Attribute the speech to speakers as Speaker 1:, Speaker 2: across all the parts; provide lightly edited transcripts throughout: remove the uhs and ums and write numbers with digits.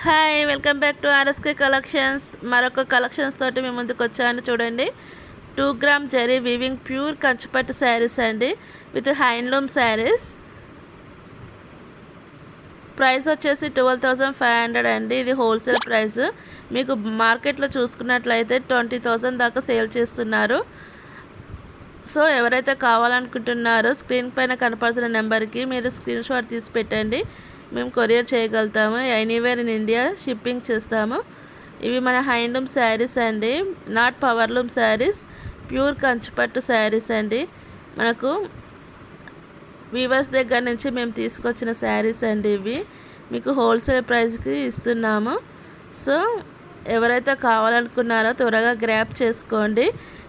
Speaker 1: Hi welcome back to RSK collections. మరొక collections తోటి మీ ముందుకు వచ్చాను. చూడండి, 2 గ్రామ్ జరీ వీవింగ్ ప్యూర్ కంచిపట్టు శారీస్ అండి, విత్ హ్యాండ్లూమ్ శారీస్. ప్రైస్ వచ్చేసి 12,500 అండి. ఇది హోల్సేల్ ప్రైస్. మీకు మార్కెట్లో చూసుకున్నట్లయితే 20,000 దాకా సేల్ చేస్తున్నారు. సో ఎవరైతే కావాలనుకుంటున్నారో స్క్రీన్ పైన కనపడుతున్న నెంబర్కి మీరు స్క్రీన్ షాట్ తీసి పెట్టండి. మేము కొరియర్ చేయగలుగుతాము. ఎనీవేర్ ఇన్ ఇండియా షిప్పింగ్ చేస్తాము. ఇవి మన హ్యాండ్లూమ్ శారీస్ అండి, నాట్ పవర్లూమ్ శారీస్, ప్యూర్ కంచిపట్టు శారీస్ అండి. మనకు వీవర్స్ దగ్గర నుంచి మేము తీసుకొచ్చిన శారీస్ అండి. ఇవి మీకు హోల్సేల్ ప్రైస్కి ఇస్తున్నాము. సో ఎవరైతే కావాలనుకున్నారో త్వరగా గ్రాప్ చేసుకోండి.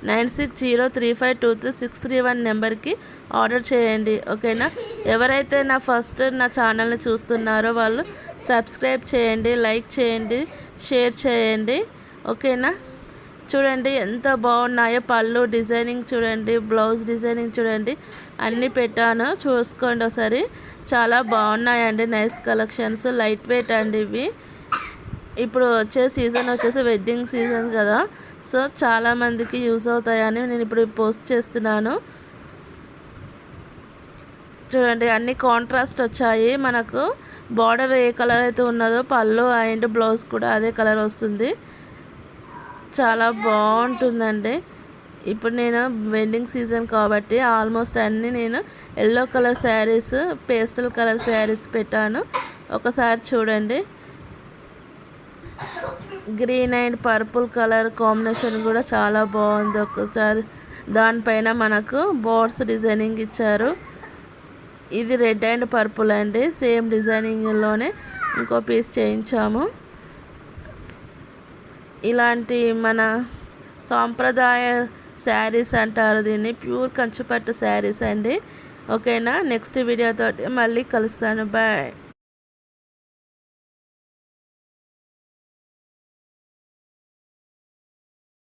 Speaker 1: 9603523631 నెంబర్కి ఆర్డర్ చేయండి. ఓకేనా? ఎవరైతే నా ఛానల్ని చూస్తున్నారో వాళ్ళు సబ్స్క్రైబ్ చేయండి, లైక్ చేయండి, షేర్ చేయండి. ఓకేనా? చూడండి ఎంత బాగున్నాయో. పళ్ళు డిజైనింగ్ చూడండి, బ్లౌజ్ డిజైనింగ్ చూడండి, అన్నీ పెట్టాను, చూసుకోండి ఒకసారి. చాలా బాగున్నాయండి. నైస్ కలెక్షన్స్, లైట్ వెయిట్ అండి ఇవి. ఇప్పుడు వచ్చే సీజన్ వచ్చేసి వెడ్డింగ్ సీజన్ కదా, సో చాలామందికి యూస్ అవుతాయని నేను ఇప్పుడు పోస్ట్ చేస్తున్నాను. చూడండి, అన్ని కాంట్రాస్ట్ వచ్చాయి. మనకు బార్డర్ ఏ కలర్ అయితే ఉన్నదో పళ్ళు అండ్ బ్లౌజ్ కూడా అదే కలర్ వస్తుంది. చాలా బాగుంటుందండి. ఇప్పుడు నేను వెడ్డింగ్ సీజన్ కాబట్టి ఆల్మోస్ట్ అన్నీ నేను yellow colour saris, pastel colour saris పెట్టాను. ఒకసారి చూడండి, green and purple colour combination కూడా చాలా బాగుంది. ఒకసారి దానిపైన మనకు బోర్డ్స్ డిజైనింగ్ ఇచ్చారు. ఇది రెడ్ అండ్ పర్పుల్ అండి, సేమ్ డిజైనింగ్లోనే ఇంకో పీస్ చేయించాము. ఇలాంటి మన సాంప్రదాయ శారీస్ అంటారు దీన్ని, ప్యూర్ కంచిపట్టు శారీస్ అండి. ఓకేనా? నెక్స్ట్ వీడియోతో మళ్ళీ కలుస్తాను. బాయ్.